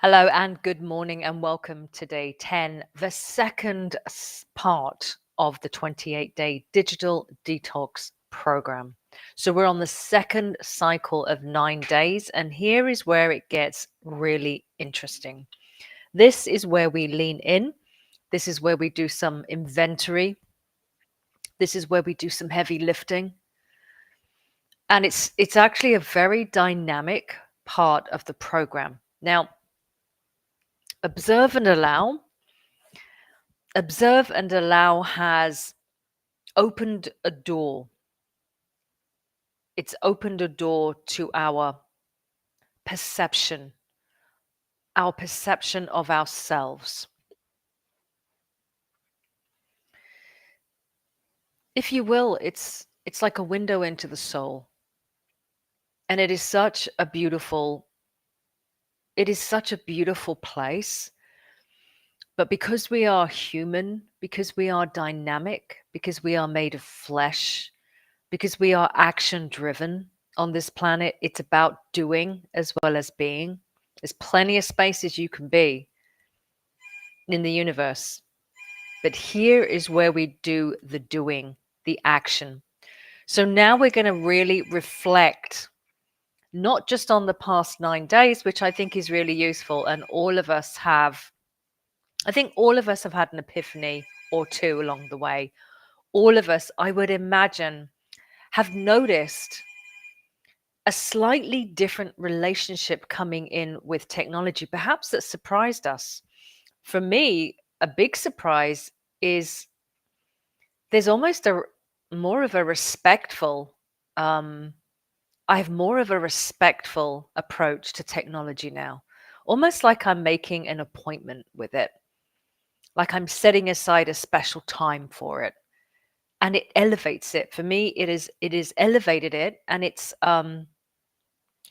Hello and good morning and welcome to day 10, the second part of the 28-day digital detox program. So we're on the second cycle of 9 days, and here is where it gets really interesting. This is where we lean in. This is where we do some inventory. This is where we do some heavy lifting. And it's actually a very dynamic part of the program. Now, Observe and Allow. Observe and Allow has opened a door. It's opened a door to our perception of ourselves. If you will, it's like a window into the soul. And it is such a beautiful place. But because we are human, because we are dynamic, because we are made of flesh, because we are action driven on this planet, it's about doing as well as being. There's plenty of spaces you can be in the universe. But here is where we do the doing, the action. So now we're going to really reflect, not just on the past 9 days, which I think is really useful. And I think all of us have had an epiphany or two along the way. All of us, I would imagine, have noticed a slightly different relationship coming in with technology, perhaps that surprised us. For me, a big surprise is there's almost more of a respectful, I have more of a respectful approach to technology now, almost like I'm making an appointment with it, like I'm setting aside a special time for it. And it elevates it. For me, it is elevated it, and it's and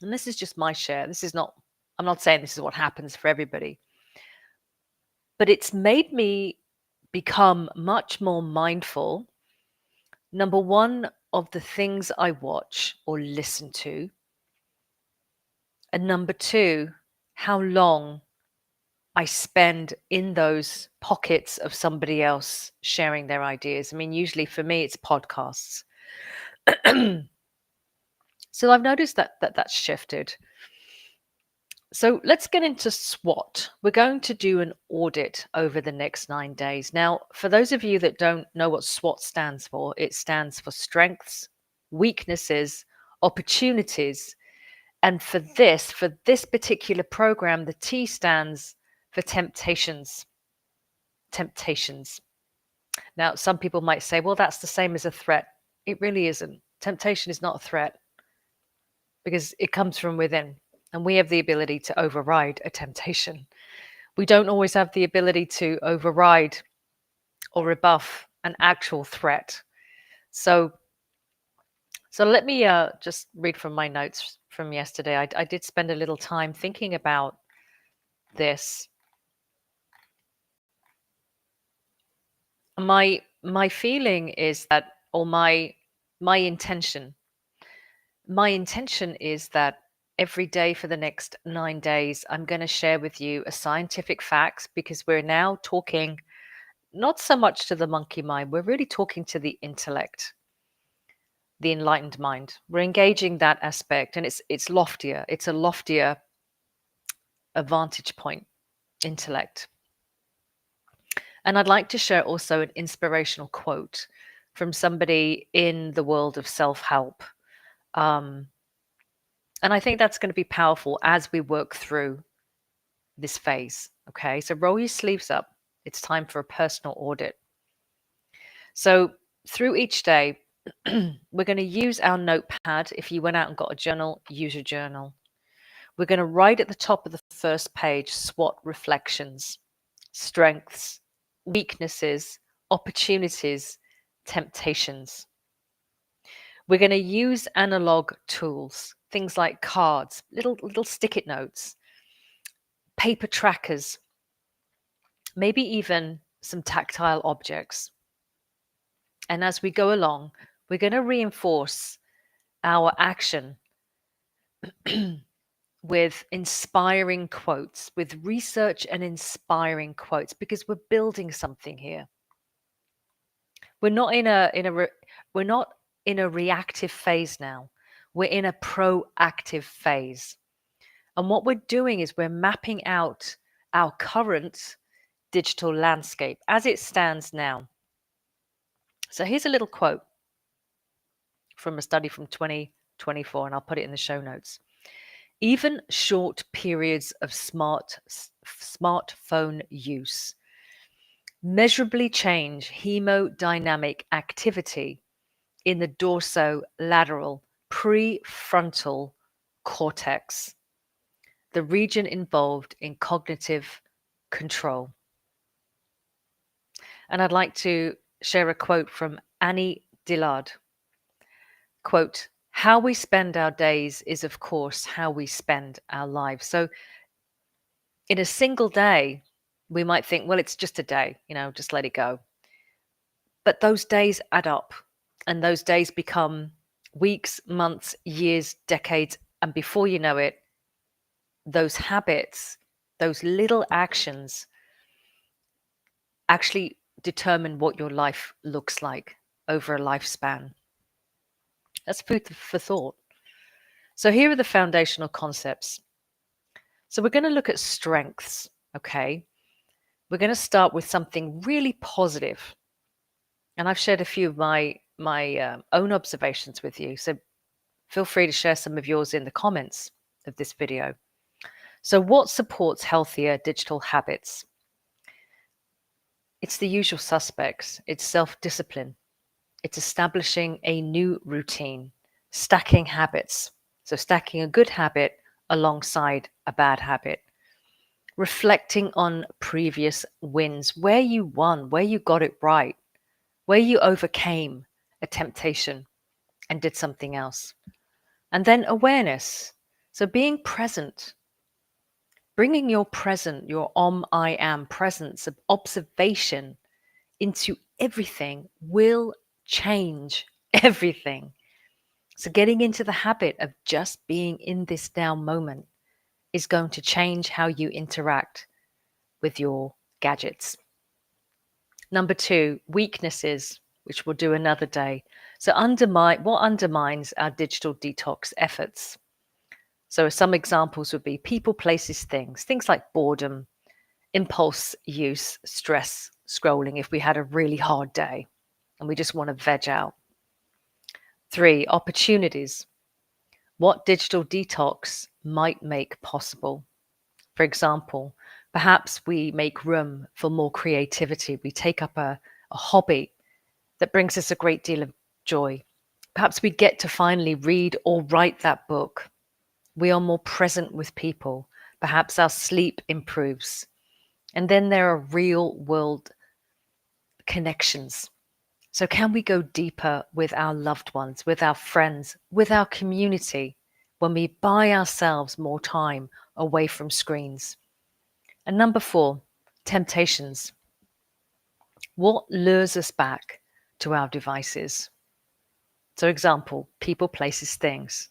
this is just my share. I'm not saying this is what happens for everybody, but it's made me become much more mindful. Number one, of the things I watch or listen to. And number two, how long I spend in those pockets of somebody else sharing their ideas. I mean, usually for me, it's podcasts. So I've noticed that's shifted. So let's get into SWOT. We're going to do an audit over the next 9 days. Now, for those of you that don't know what SWOT stands for, it stands for strengths, weaknesses, opportunities. And for this particular program, the T stands for temptations. Temptations. Now, some people might say, well, that's the same as a threat. It really isn't. Temptation is not a threat because it comes from within. And we have the ability to override a temptation. We don't always have the ability to override or rebuff an actual threat. So let me just read from my notes from yesterday. I did spend a little time thinking about this. My feeling is that, or my intention is that every day for the next 9 days, I'm going to share with you a scientific fact, because we're now talking not so much to the monkey mind, we're really talking to the intellect, the enlightened mind. We're engaging that aspect, and it's loftier. It's a loftier vantage point, intellect. And I'd like to share also an inspirational quote from somebody in the world of self-help. And I think that's going to be powerful as we work through this phase. Okay, so roll your sleeves up. It's time for a personal audit. So through each day, we're going to use our notepad. If you went out and got a journal, use a journal. We're going to write at the top of the first page SWOT reflections, strengths, weaknesses, opportunities, temptations. We're going to use analog tools, things like cards, little stick-it notes, paper trackers, maybe even some tactile objects. And as we go along, we're going to reinforce our action with inspiring quotes, with research and inspiring quotes, because we're building something here. We're not we're not in a reactive phase now. We're in a proactive phase. And what we're doing is we're mapping out our current digital landscape as it stands now. So here's a little quote from a study from 2024, and I'll put it in the show notes. Even short periods of smartphone use measurably change hemodynamic activity in the dorso lateral prefrontal cortex, the region involved in cognitive control. And I'd like to share a quote from Annie Dillard. Quote, "How we spend our days is, of course, how we spend our lives." So in a single day, we might think, well, it's just a day, just let it go. But those days add up, and those days become weeks, months, years, decades. And before you know it, those habits, those little actions actually determine what your life looks like over a lifespan. That's food for thought. So here are the foundational concepts. So we're going to look at strengths, okay? We're going to start with something really positive. And I've shared a few of my own observations with you. So feel free to share some of yours in the comments of this video. So what supports healthier digital habits? It's the usual suspects. It's self-discipline. It's establishing a new routine, stacking habits. So stacking a good habit alongside a bad habit. Reflecting on previous wins, where you won, where you got it right, where you overcame a temptation and did something else. And then awareness. So being present, bringing your present, your I am presence of observation into everything will change everything. So getting into the habit of just being in this now moment is going to change how you interact with your gadgets. Number 2, weaknesses, which we'll do another day. So what undermines our digital detox efforts? So some examples would be people, places, things like boredom, impulse use, stress, scrolling if we had a really hard day and we just want to veg out. 3, opportunities. What digital detox might make possible? For example, perhaps we make room for more creativity. We take up a hobby that brings us a great deal of joy. Perhaps we get to finally read or write that book. We are more present with people. Perhaps our sleep improves. And then there are real world connections. So can we go deeper with our loved ones, with our friends, with our community when we buy ourselves more time away from screens? And number 4, temptations. What lures us back to our devices? So example, people, places, things.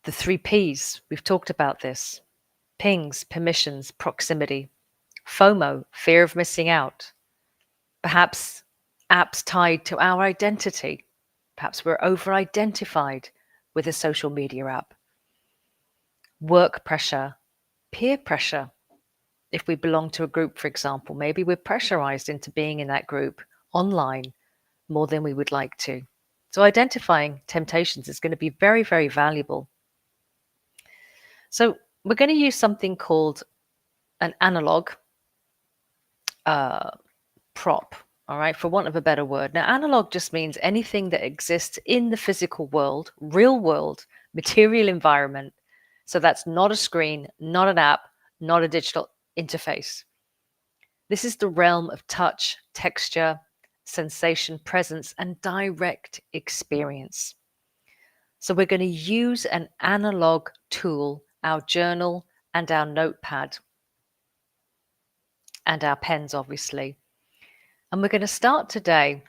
The 3 Ps, we've talked about this. Pings, permissions, proximity. FOMO, fear of missing out. Perhaps apps tied to our identity. Perhaps we're over-identified with a social media app. Work pressure, peer pressure. If we belong to a group, for example, maybe we're pressurized into being in that group online more than we would like to. So identifying temptations is going to be very, very valuable. So we're going to use something called an analog prop, all right, for want of a better word. Now, analog just means anything that exists in the physical world, real world, material environment. So that's not a screen, not an app, not a digital interface. This is the realm of touch, texture, sensation, presence, and direct experience. So we're going to use an analog tool, our journal and our notepad, and our pens, obviously. And we're going to start today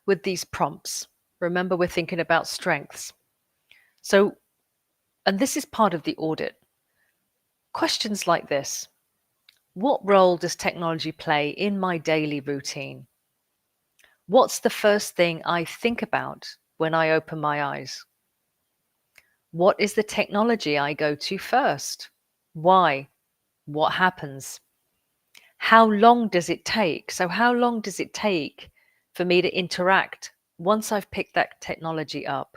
with these prompts. Remember, we're thinking about strengths. So And this is part of the audit. Questions like this: what role does technology play in my daily routine? What's the first thing I think about when I open my eyes? What is the technology I go to first? Why? What happens? How long does it take? So how long does it take for me to interact once I've picked that technology up?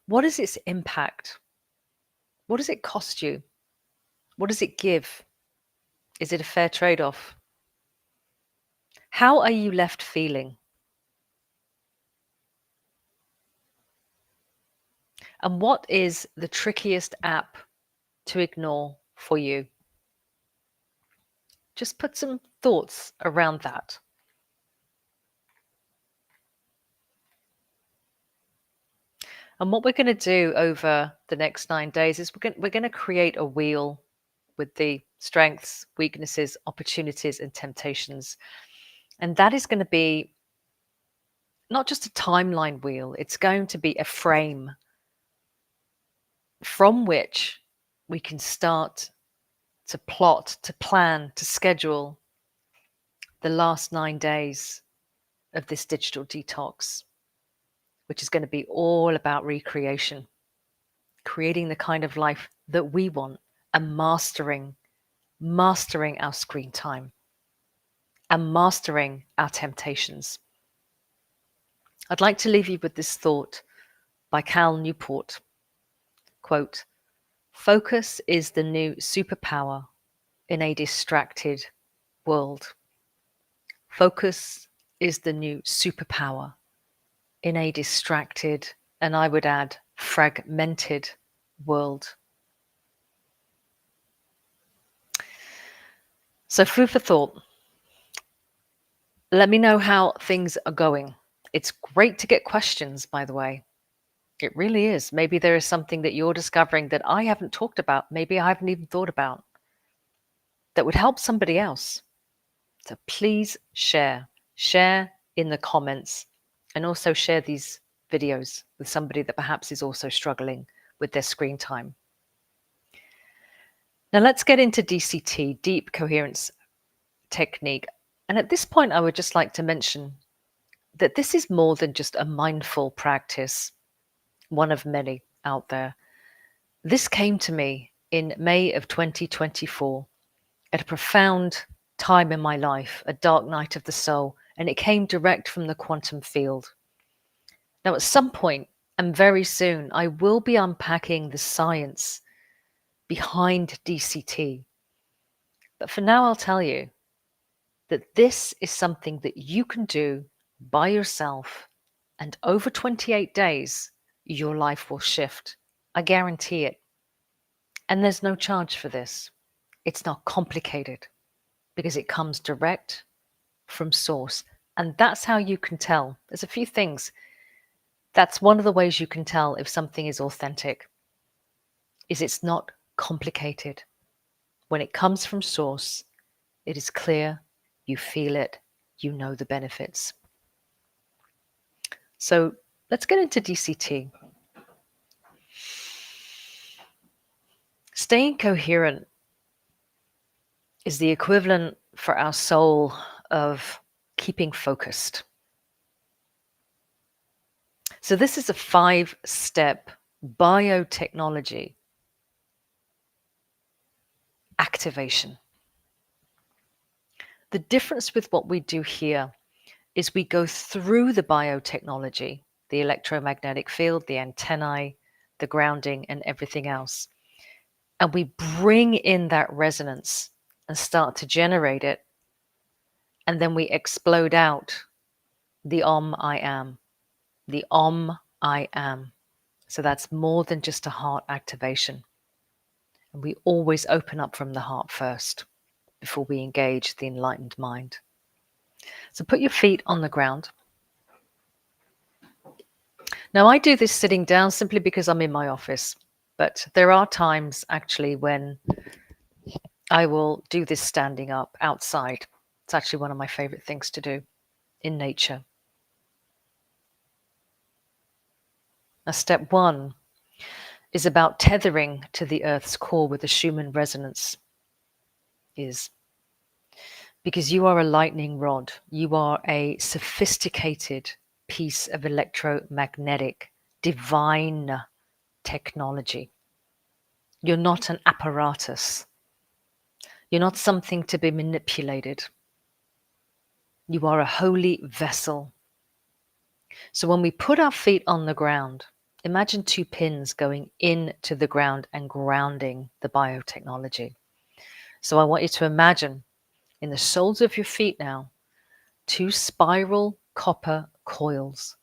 What is its impact? What does it cost you? What does it give? Is it a fair trade-off? How are you left feeling? And what is the trickiest app to ignore for you? Just put some thoughts around that. And what we're going to do over the next 9 days is we're going to create a wheel with the strengths, weaknesses, opportunities, and temptations. And that is going to be not just a timeline wheel, it's going to be a frame from which we can start to plot, to plan, to schedule the last 9 days of this digital detox, which is going to be all about recreation, creating the kind of life that we want, and mastering our screen time and mastering our temptations. I'd like to leave you with this thought by Cal Newport. Quote, "Focus is the new superpower in a distracted world." Focus is the new superpower in a distracted, and I would add, fragmented world. So food for thought. Let me know how things are going. It's great to get questions, by the way. It really is. Maybe there is something that you're discovering that I haven't talked about, maybe I haven't even thought about, that would help somebody else. So please share. Share in the comments, and also share these videos with somebody that perhaps is also struggling with their screen time. Now let's get into DCT, Deep Coherence Technique. And at this point, I would just like to mention that this is more than just a mindful practice, one of many out there. This came to me in May of 2024 at a profound time in my life, a dark night of the soul, and it came direct from the quantum field. Now, at some point, and very soon, I will be unpacking the science behind DCT. But for now, I'll tell you that this is something that you can do by yourself, and over 28 days, your life will shift. I guarantee it. And there's no charge for this. It's not complicated because it comes direct from source. And that's how you can tell. There's a few things. That's one of the ways you can tell if something is authentic, is it's not complicated. When it comes from source, it is clear, you feel it, you know the benefits. So let's get into DCT. Staying coherent is the equivalent for our soul of keeping focused. So this is a 5-step biotechnology activation. The difference with what we do here is we go through the biotechnology, the electromagnetic field, the antennae, the grounding, and everything else. And we bring in that resonance and start to generate it. And then we explode out the I am, the I am. So that's more than just a heart activation. And we always open up from the heart first before we engage the enlightened mind. So put your feet on the ground. Now, I do this sitting down simply because I'm in my office, but there are times actually when I will do this standing up outside. It's actually one of my favorite things to do in nature. Now, step 1, is about tethering to the Earth's core where the Schumann resonance is. Because you are a lightning rod. You are a sophisticated piece of electromagnetic divine technology. You're not an apparatus. You're not something to be manipulated. You are a holy vessel. So when we put our feet on the ground, imagine two pins going into the ground and grounding the biotechnology. So I want you to imagine in the soles of your feet now, two spiral copper coils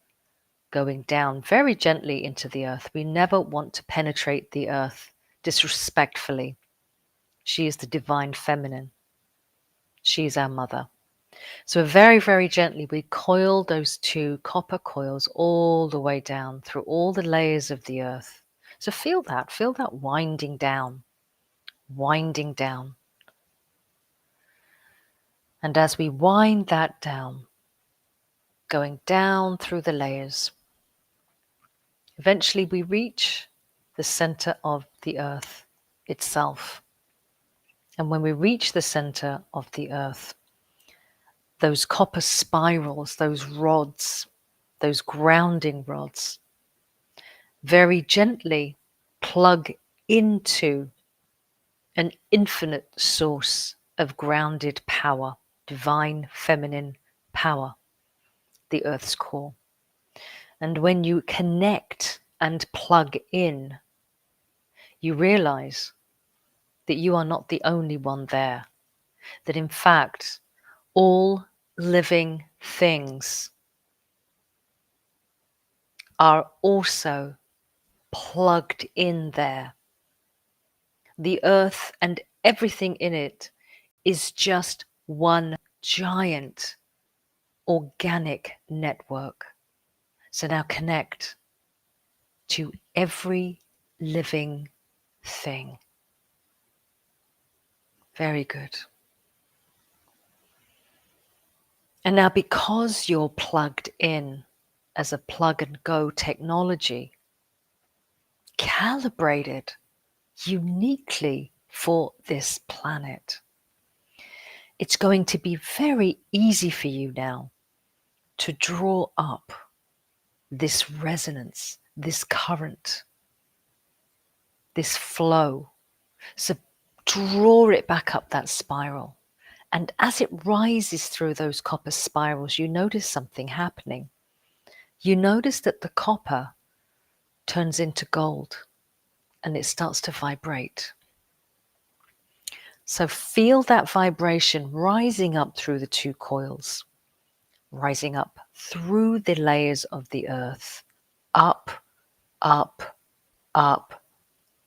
going down very gently into the earth. We never want to penetrate the earth disrespectfully. She is the divine feminine. She is our mother. So very, very gently, we coil those two copper coils all the way down through all the layers of the earth. So feel that winding down, winding down. And as we wind that down, going down through the layers, eventually we reach the center of the earth itself. And when we reach the center of the earth, those copper spirals, those rods, those grounding rods, very gently plug into an infinite source of grounded power, divine feminine power, the earth's core. And when you connect and plug in, you realize that you are not the only one there, that in fact, all living things are also plugged in there. The earth and everything in it is just one giant organic network. So now connect to every living thing. Very good. And now because you're plugged in as a plug and go technology, calibrated uniquely for this planet, it's going to be very easy for you now to draw up this resonance, this current, this flow. So draw it back up that spiral. And as it rises through those copper spirals, you notice something happening. You notice that the copper turns into gold and it starts to vibrate. So feel that vibration rising up through the two coils, rising up through the layers of the earth, up, up, up,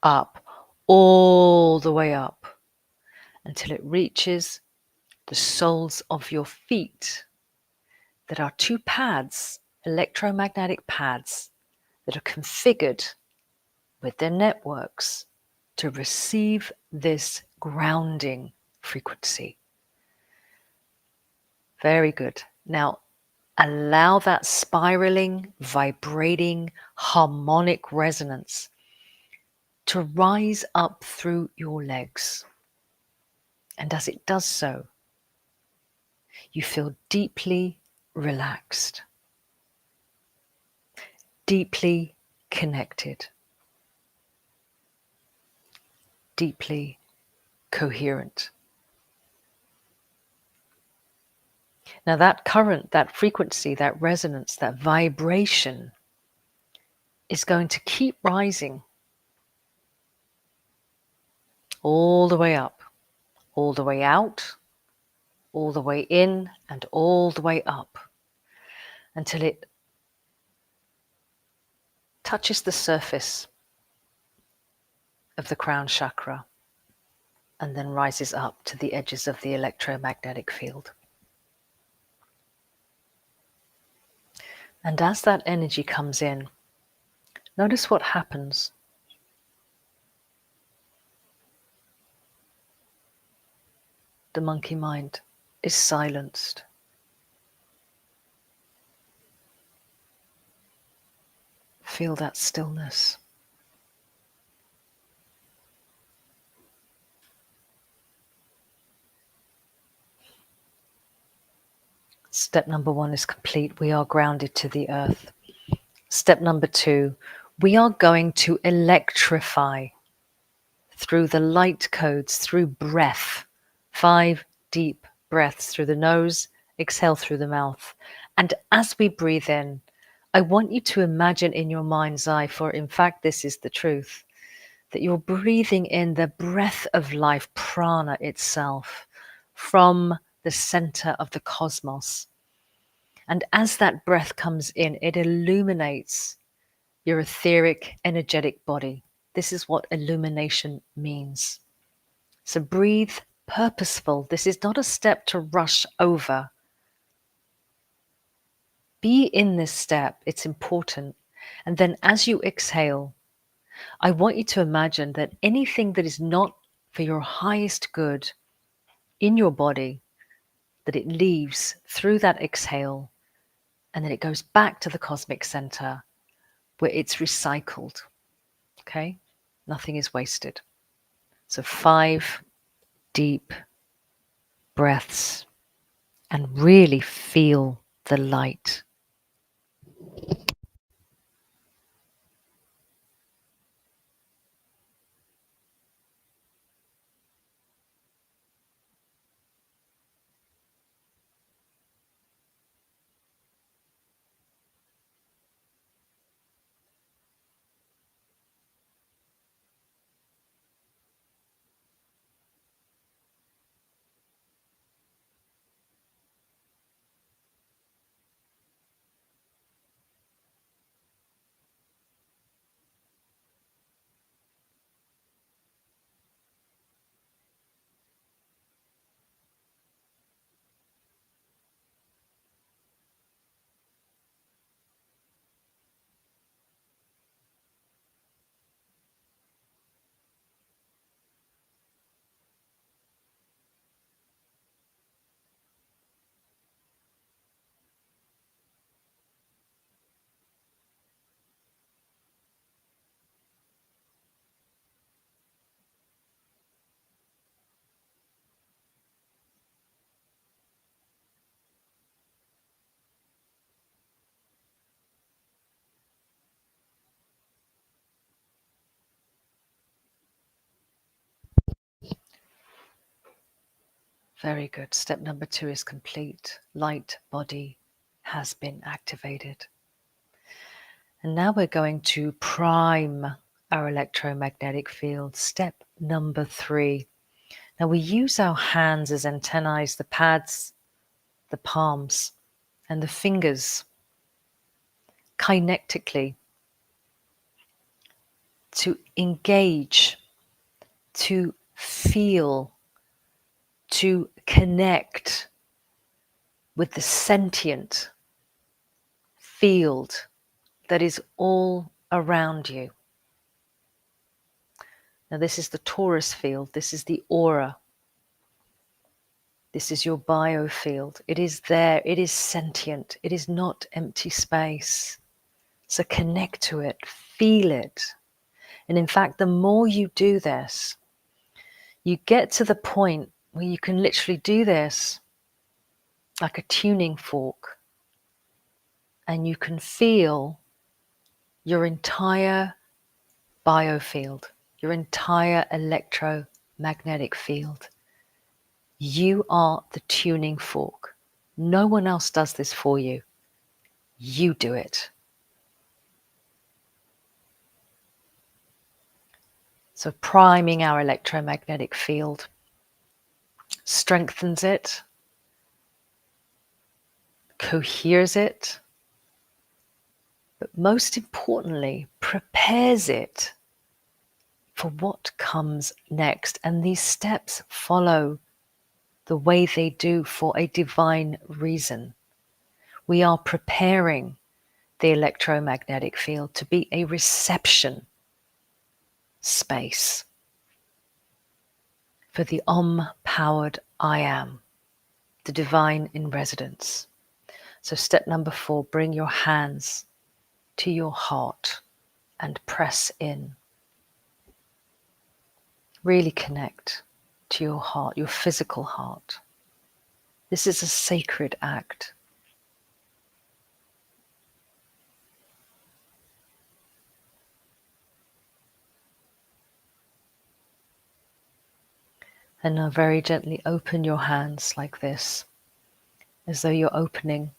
up, all the way up until it reaches the soles of your feet that are two pads, electromagnetic pads that are configured with their networks to receive this grounding frequency. Very good. Now, allow that spiraling, vibrating, harmonic resonance to rise up through your legs. And as it does so, you feel deeply relaxed, deeply connected, deeply coherent. Now that current, that frequency, that resonance, that vibration is going to keep rising all the way up, all the way out, all the way in, and all the way up until it touches the surface of the crown chakra and then rises up to the edges of the electromagnetic field. And as that energy comes in, notice what happens. The monkey mind is silenced. Feel that stillness. Step number 1 is complete. We are grounded to the earth. Step number 2, we are going to electrify through the light codes, through breath. 5 deep breaths through the nose, exhale through the mouth. And as we breathe in, I want you to imagine in your mind's eye, for in fact this is the truth, that you're breathing in the breath of life, prana itself, from the center of the cosmos. And as that breath comes in, it illuminates your etheric, energetic body. This is what illumination means. So breathe purposeful. This is not a step to rush over. Be in this step. It's important. And then as you exhale, I want you to imagine that anything that is not for your highest good in your body, that it leaves through that exhale, and then it goes back to the cosmic center where it's recycled. Okay? Nothing is wasted. So 5 deep breaths and really feel the light. Very good. Step number 2 is complete. Light body has been activated. And now we're going to prime our electromagnetic field. Step number 3. Now we use our hands as antennae, the pads, the palms, and the fingers kinetically to engage, to feel, to connect with the sentient field that is all around you. Now, this is the torus field, this is the aura, this is your biofield. It is there, it is sentient, it is not empty space. So connect to it, feel it. And in fact, the more you do this, you get to the point where you can literally do this like a tuning fork, and you can feel your entire biofield, your entire electromagnetic field. You are the tuning fork. No one else does this for you. You do it. So priming our electromagnetic field strengthens it, coheres it, but most importantly, prepares it for what comes next. And these steps follow the way they do for a divine reason. We are preparing the electromagnetic field to be a reception space for the Om-powered I Am, the divine in residence. So step number 4, bring your hands to your heart and press in. Really connect to your heart, your physical heart. This is a sacred act. And now very gently open your hands like this, as though you're opening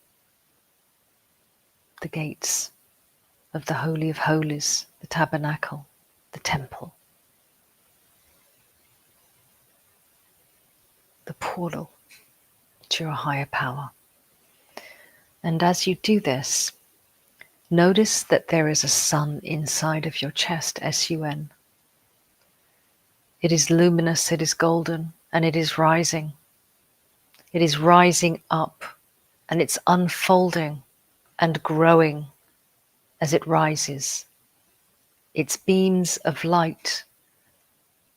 the gates of the Holy of Holies, the tabernacle, the temple, the portal to your higher power. And as you do this, notice that there is a sun inside of your chest, S-U-N. It is luminous, it is golden, and it is rising. It is rising up, and it's unfolding and growing as it rises. Its beams of light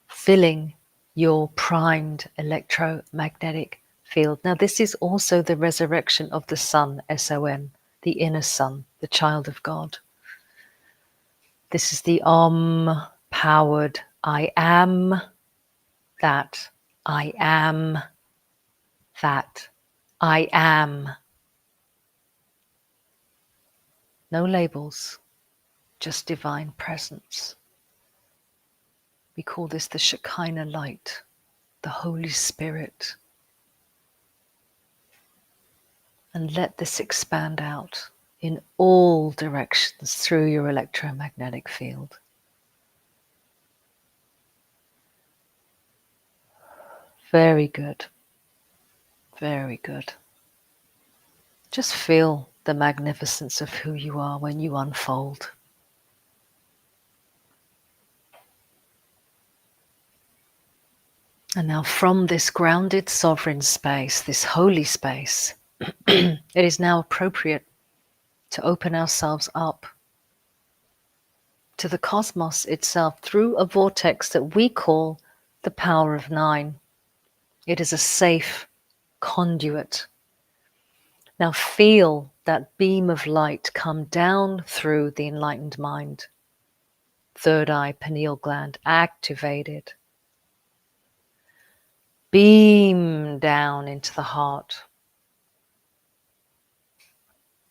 filling your primed electromagnetic field. Now, this is also the resurrection of the sun, S-O-N, the inner sun, the child of God. This is the Om-powered I am that I am that I am. No labels, just divine presence. We call this the Shekinah light, the Holy Spirit. And let this expand out in all directions through your electromagnetic field. Very good. Very good. Just feel the magnificence of who you are when you unfold. And now from this grounded sovereign space, this holy space, it is now appropriate to open ourselves up to the cosmos itself through a vortex that we call the power of 9. It is a safe conduit. Now feel that beam of light come down through the enlightened mind. Third eye, pineal gland activated. Beam down into the heart,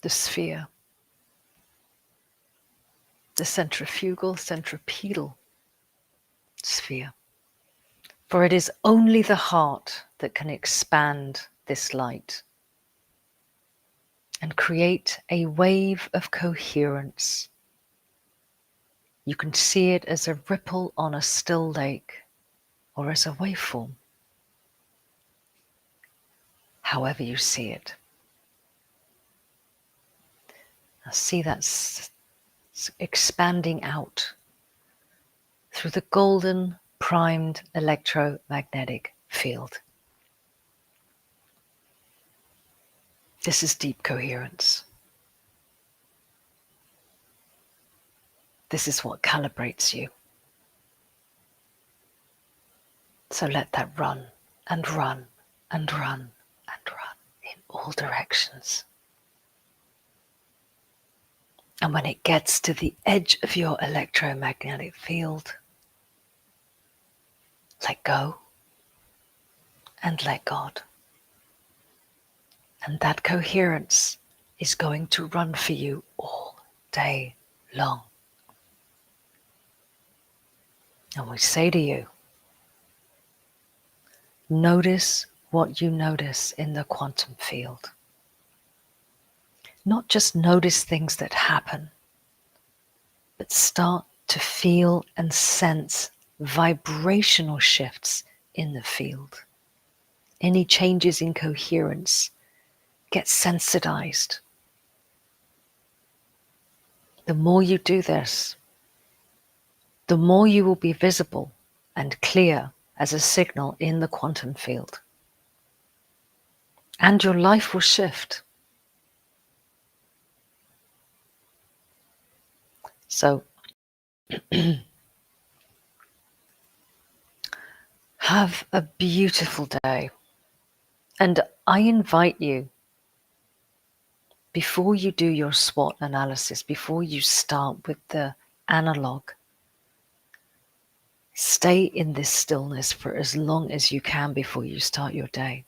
the sphere, the centripetal sphere. For it is only the heart that can expand this light and create a wave of coherence. You can see it as a ripple on a still lake or as a waveform, however you see it. Now see that expanding out through the golden primed electromagnetic field. This is deep coherence. This is what calibrates you. So let that run and run and run and run in all directions. And when it gets to the edge of your electromagnetic field, let go and let God. And that coherence is going to run for you all day long. And we say to you, notice what you notice in the quantum field. Not just notice things that happen, but start to feel and sense vibrational shifts in the field. Any changes in coherence, get sensitized. The more you do this, the more you will be visible and clear as a signal in the quantum field. And your life will shift. So, have a beautiful day. And I invite you, before you do your SWOT analysis, before you start with the analog, stay in this stillness for as long as you can before you start your day.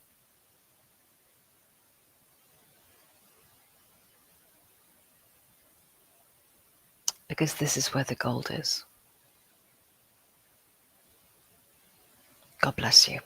Because this is where the gold is. God bless you.